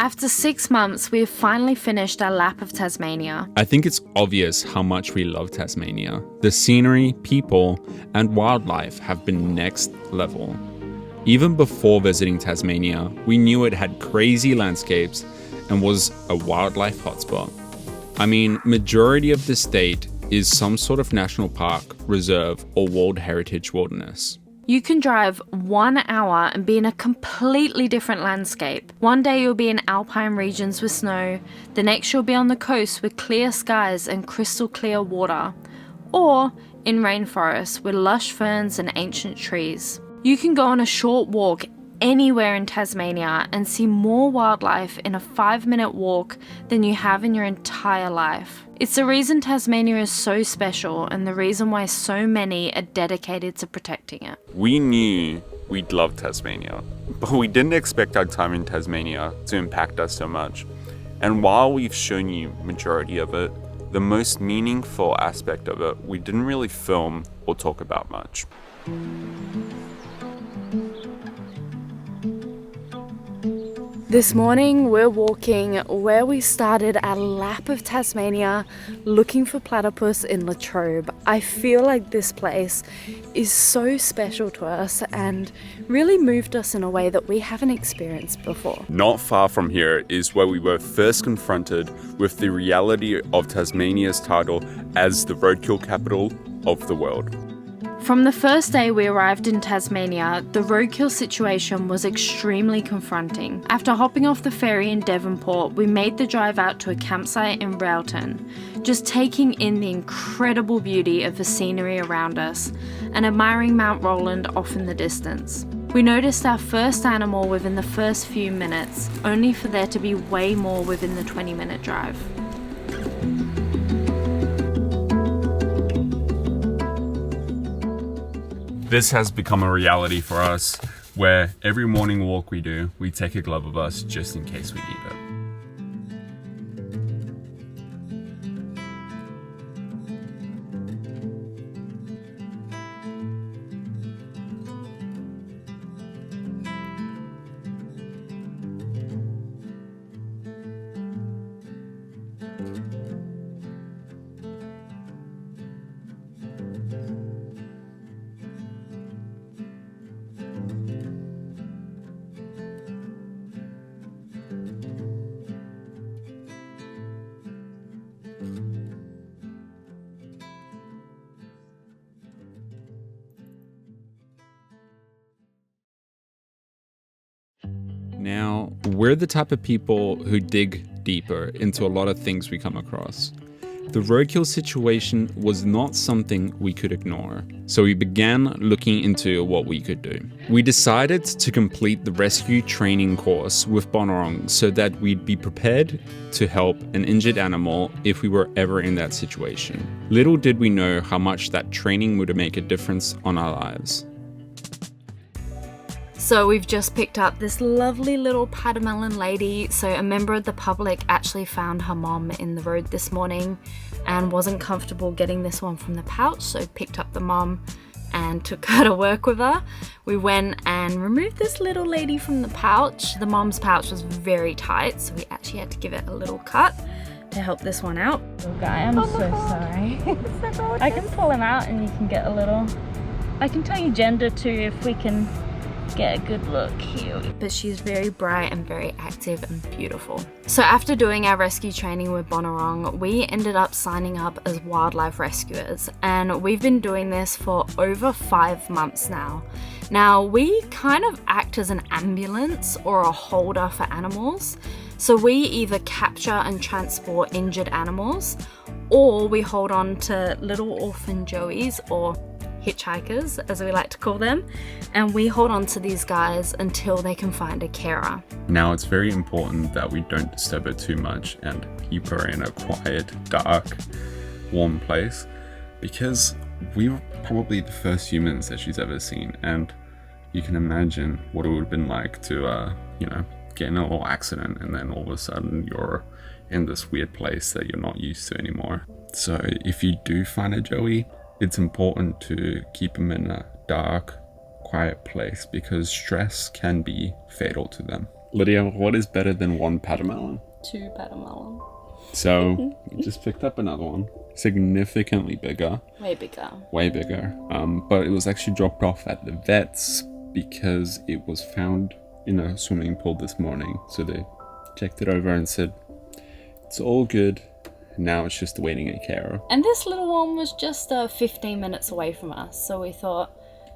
After 6 months, we have finally finished our lap of Tasmania. I think it's obvious how much we love Tasmania. The scenery, people, and wildlife have been next level. Even before visiting Tasmania, we knew it had crazy landscapes and was a wildlife hotspot. I mean, majority of the state is some sort of national park, reserve, or World Heritage Wilderness. You can drive 1 hour and be in a completely different landscape. One day you'll be in alpine regions with snow, the next you'll be on the coast with clear skies and crystal clear water, or in rainforests with lush ferns and ancient trees. You can go on a short walk anywhere in Tasmania and see more wildlife in a 5-minute walk than you have in your entire life. It's the reason Tasmania is so special and the reason why so many are dedicated to protecting it. We knew we'd love Tasmania, but we didn't expect our time in Tasmania to impact us so much. And while we've shown you majority of it, the most meaningful aspect of it, we didn't really film or talk about much. This morning we're walking where we started our lap of Tasmania looking for platypus in Latrobe. I feel like this place is so special to us and really moved us in a way that we haven't experienced before. Not far from here is where we were first confronted with the reality of Tasmania's title as the roadkill capital of the world. From the first day we arrived in Tasmania, the roadkill situation was extremely confronting. After hopping off the ferry in Devonport, we made the drive out to a campsite in Railton, just taking in the incredible beauty of the scenery around us and admiring Mount Roland off in the distance. We noticed our first animal within the first few minutes, only for there to be way more within the 20-minute drive. This has become a reality for us, where every morning walk we do, we take a glove of us just in case we need it. Now, we're the type of people who dig deeper into a lot of things we come across. The roadkill situation was not something we could ignore, so we began looking into what we could do. We decided to complete the rescue training course with Bonorong so that we'd be prepared to help an injured animal if we were ever in that situation. Little did we know how much that training would make a difference on our lives. So we've just picked up this lovely little Patamelon lady. So a member of the public actually found her mom in the road this morning and wasn't comfortable getting this one from the pouch, so picked up the mom and took her to work with her. We went and removed this little lady from the pouch. The mom's pouch was very tight, so we actually had to give it a little cut to help this one out. Little guy, I'm so sorry. I can pull him out and you can get a little, I can tell you gender too if we can get a good look here. But she's very bright and very active and beautiful. So after doing our rescue training with Bonorong, we ended up signing up as wildlife rescuers, and we've been doing this for over 5 months now. Now, we kind of act as an ambulance or a holder for animals. So we either capture and transport injured animals, or we hold on to little orphan joeys, or hitchhikers as we like to call them, and we hold on to these guys until they can find a carer. Now, it's very important that we don't disturb her too much and keep her in a quiet, dark, warm place, because we were probably the first humans that she's ever seen, and you can imagine what it would have been like to get in a little accident and then all of a sudden you're in this weird place that you're not used to anymore. So if you do find a joey, it's important to keep them in a dark, quiet place because stress can be fatal to them. Lydia, what is better than one patamelon? 2 patamelon. So, we just picked up another one. Significantly bigger. Way bigger. Way bigger. But it was actually dropped off at the vet's because it was found in a swimming pool this morning. So they checked it over and said, it's all good. Now it's just awaiting a carer. And this little one was just 15 minutes away from us. So we thought,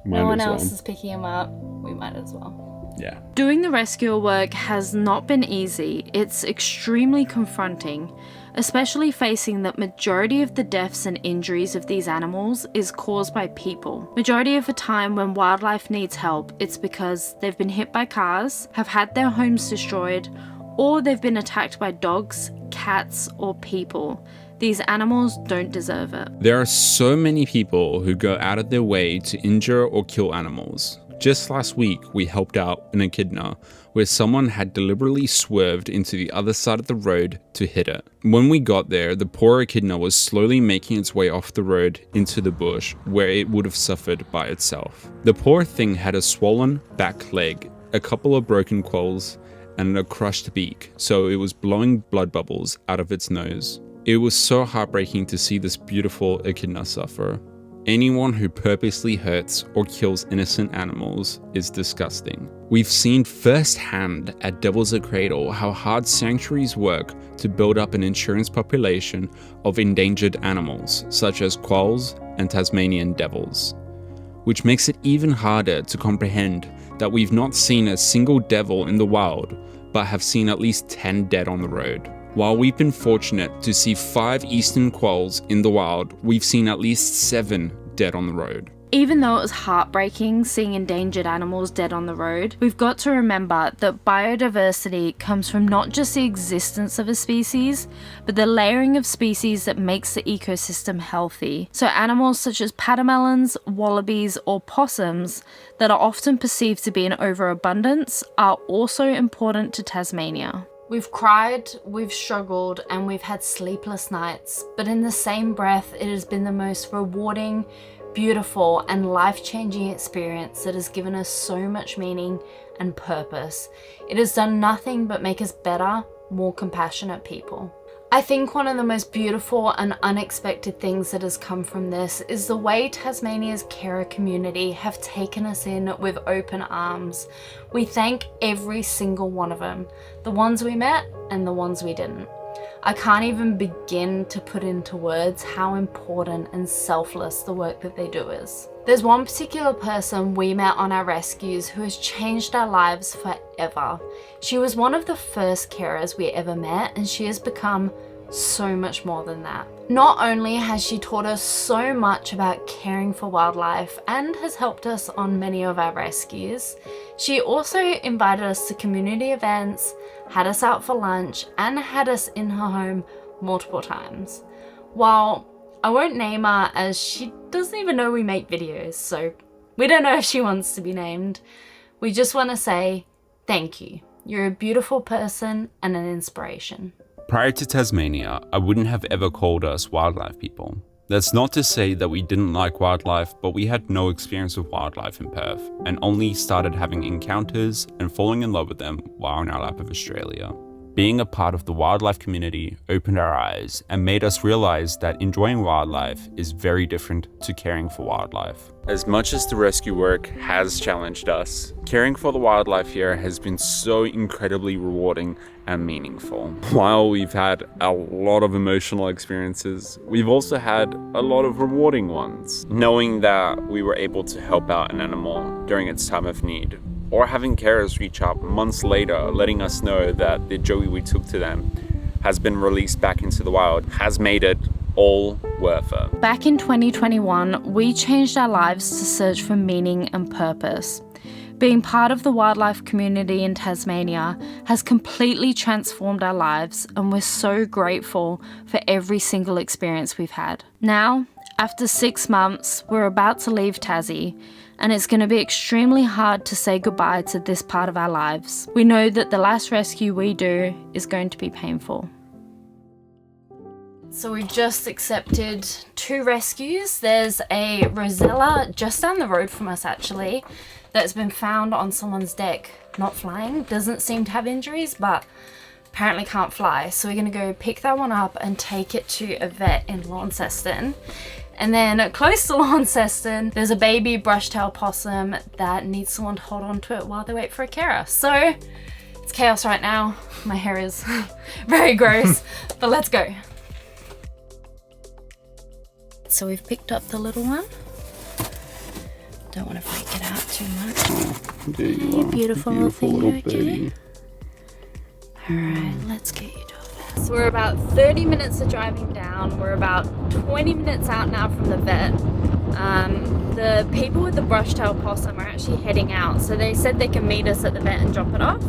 no one else is picking him up. We might as well. Yeah. Doing the rescue work has not been easy. It's extremely confronting, especially facing that majority of the deaths and injuries of these animals is caused by people. Majority of the time when wildlife needs help, it's because they've been hit by cars, have had their homes destroyed, or they've been attacked by dogs, cats, or people. These animals don't deserve it. There are so many people who go out of their way to injure or kill animals. Just last week, we helped out an echidna where someone had deliberately swerved into the other side of the road to hit it. When we got there, the poor echidna was slowly making its way off the road into the bush where it would have suffered by itself. The poor thing had a swollen back leg, a couple of broken quolls, and a crushed beak, so it was blowing blood bubbles out of its nose. It was so heartbreaking to see this beautiful echidna suffer. Anyone who purposely hurts or kills innocent animals is disgusting. We've seen firsthand at Devil's a Cradle how hard sanctuaries work to build up an insurance population of endangered animals, such as quolls and Tasmanian devils. Which makes it even harder to comprehend that we've not seen a single devil in the wild, but have seen at least 10 dead on the road. While we've been fortunate to see 5 eastern quolls in the wild, we've seen at least 7 dead on the road. Even though it was heartbreaking seeing endangered animals dead on the road, we've got to remember that biodiversity comes from not just the existence of a species, but the layering of species that makes the ecosystem healthy. So animals such as patamelons, wallabies, or possums that are often perceived to be in overabundance are also important to Tasmania. We've cried, we've struggled, and we've had sleepless nights, but in the same breath, it has been the most rewarding, beautiful, and life-changing experience that has given us so much meaning and purpose. It has done nothing but make us better, more compassionate people. I think one of the most beautiful and unexpected things that has come from this is the way Tasmania's carer community have taken us in with open arms. We thank every single one of them, the ones we met and the ones we didn't. I can't even begin to put into words how important and selfless the work that they do is. There's one particular person we met on our rescues who has changed our lives forever. She was one of the first carers we ever met, and she has become so much more than that. Not only has she taught us so much about caring for wildlife and has helped us on many of our rescues, she also invited us to community events, had us out for lunch, and had us in her home multiple times. While I won't name her as she doesn't even know we make videos, so we don't know if she wants to be named. We just want to say thank you. You're a beautiful person and an inspiration. Prior to Tasmania, I wouldn't have ever called us wildlife people. That's not to say that we didn't like wildlife, but we had no experience with wildlife in Perth and only started having encounters and falling in love with them while on our lap of Australia. Being a part of the wildlife community opened our eyes and made us realize that enjoying wildlife is very different to caring for wildlife. As much as the rescue work has challenged us, caring for the wildlife here has been so incredibly rewarding and meaningful. While we've had a lot of emotional experiences, we've also had a lot of rewarding ones. Knowing that we were able to help out an animal during its time of need, or having carers reach out months later letting us know that the joey we took to them has been released back into the wild has made it all worth it. Back in 2021, we changed our lives to search for meaning and purpose. Being part of the wildlife community in Tasmania has completely transformed our lives, and we're so grateful for every single experience we've had. Now, after 6 months, we're about to leave Tassie, and it's going to be extremely hard to say goodbye to this part of our lives. We know that the last rescue we do is going to be painful. So we've just accepted 2 rescues. There's a rosella just down the road from us actually that's been found on someone's deck not flying. Doesn't seem to have injuries, but apparently can't fly. So we're gonna go pick that one up and take it to a vet in Launceston. And then close to Launceston, there's a baby brush-tailed possum that needs someone to hold on to it while they wait for a carer. So it's chaos right now. My hair is very gross, but let's go. So we've picked up the little one. Don't want to freak it out too much. There you Hey, are. beautiful little baby. Alright, let's get you to a vet. So we're about 30 minutes of driving down. We're about 20 minutes out now from the vet. The people with the brush-tailed possum are actually heading out. So they said they can meet us at the vet and drop it off.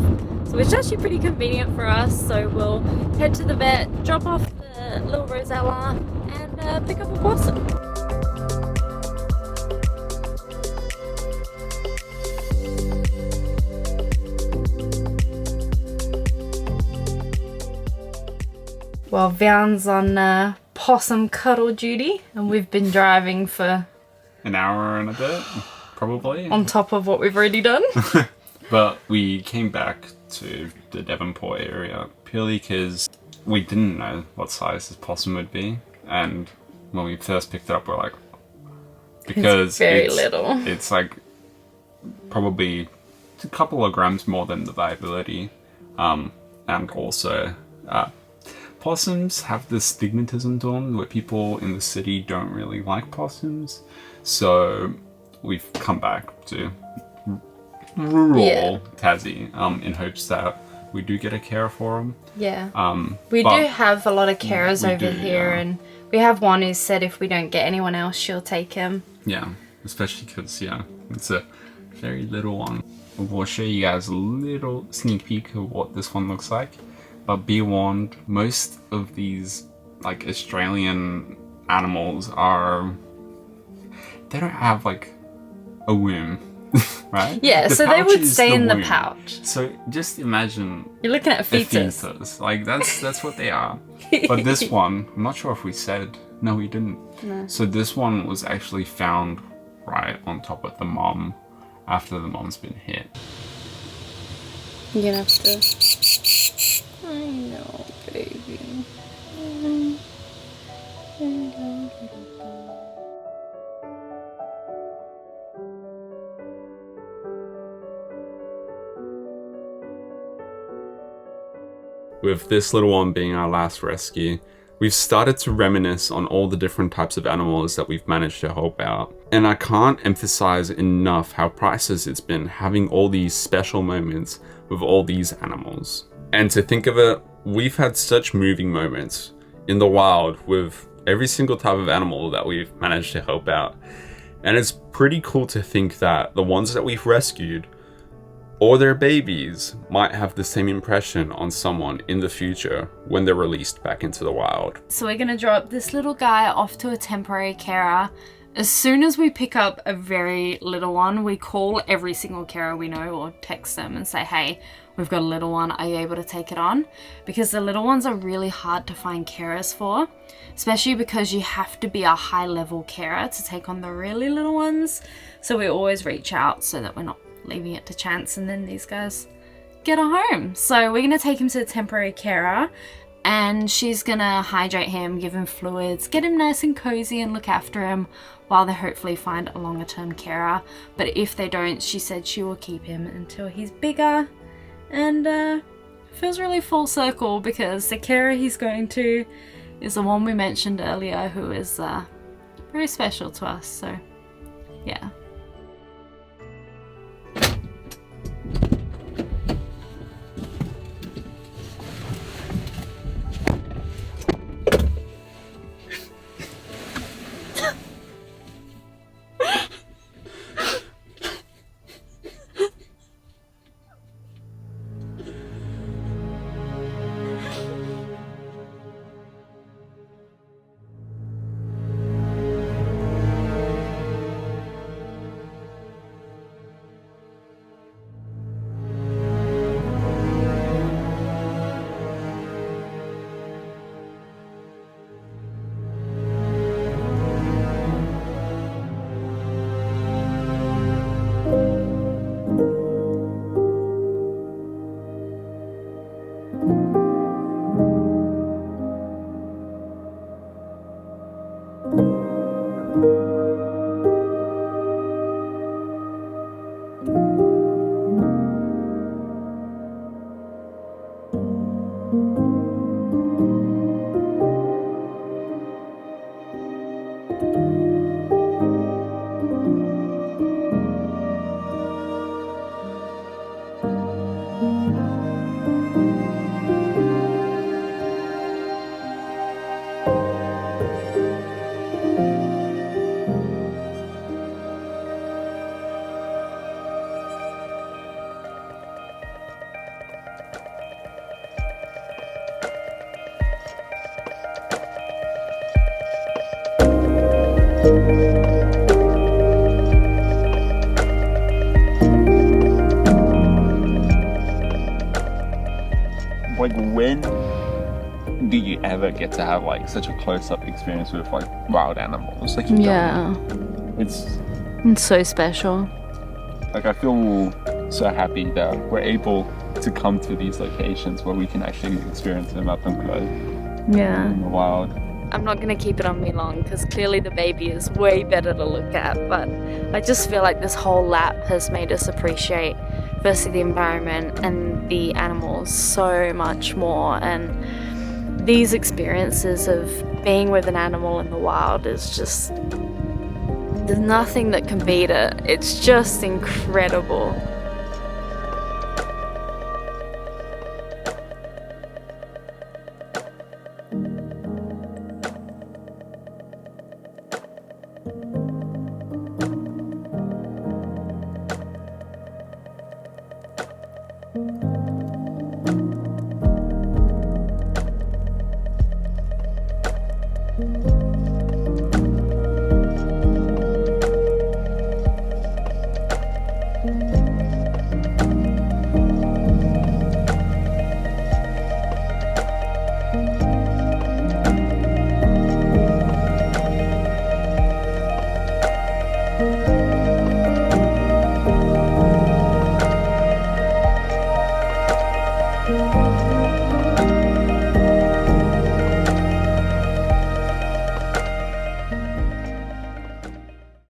So it's actually pretty convenient for us. So we'll head to the vet, drop off the little Rosella, and pick up a possum. Well, Vian's on possum cuddle duty, and we've been driving for An hour and a bit, probably. on top of what we've already done. But we came back to the Devonport area purely because we didn't know what size this possum would be. And when we first picked it up, we're like, because It's very little. It's like probably a couple of grams more than the viability. And also, possums have this stigmatism to them where people in the city don't really like possums. So we've come back to rural Tassie in hopes that we do get a carer for them. Yeah. We do have a lot of carers over here, and we have one who said if we don't get anyone else, she'll take him. Yeah, especially because, it's a very little one. We'll show you guys a little sneak peek of what this one looks like. But be warned, most of these like Australian animals they don't have like a womb, right? Yeah, The so they pouch would is stay in the womb. pouch. So just imagine You're looking at a a fetus. fetus. Like that's what they are. But this one, I'm not sure if we said. No, we didn't. No. So this one was actually found right on top of the mom after the mom's been hit. You're gonna have to... I know, baby. With this little one being our last rescue, we've started to reminisce on all the different types of animals that we've managed to help out. And I can't emphasize enough how priceless it's been having all these special moments with all these animals. And to think of it, we've had such moving moments in the wild with every single type of animal that we've managed to help out. And it's pretty cool to think that the ones that we've rescued or their babies might have the same impression on someone in the future when they're released back into the wild. So we're gonna drop this little guy off to a temporary carer. As soon as we pick up a very little one, we call every single carer we know or text them and say, hey, we've got a little one, are you able to take it on? Because the little ones are really hard to find carers for, especially because you have to be a high level carer to take on the really little ones. So we always reach out so that we're not leaving it to chance and then these guys get a home. So we're gonna take him to a temporary carer, and she's gonna hydrate him, give him fluids, get him nice and cozy and look after him while they hopefully find a longer term carer. But if they don't, she said she will keep him until he's bigger. And it feels really full circle because the carer he's going to is the one we mentioned earlier, who is very special to us. So yeah. Like, when do you ever get to have like such a close-up experience with like wild animals? Like, you don't. It's so special. Like, I feel so happy that we're able to come to these locations where we can actually experience them up and close Yeah. in the wild. I'm not going to keep it on me long because clearly the baby is way better to look at, but I just feel like this whole lap has made us appreciate firstly the environment and the animals so much more, and these experiences of being with an animal in the wild is just, there's nothing that can beat it. It's just incredible. Thank you.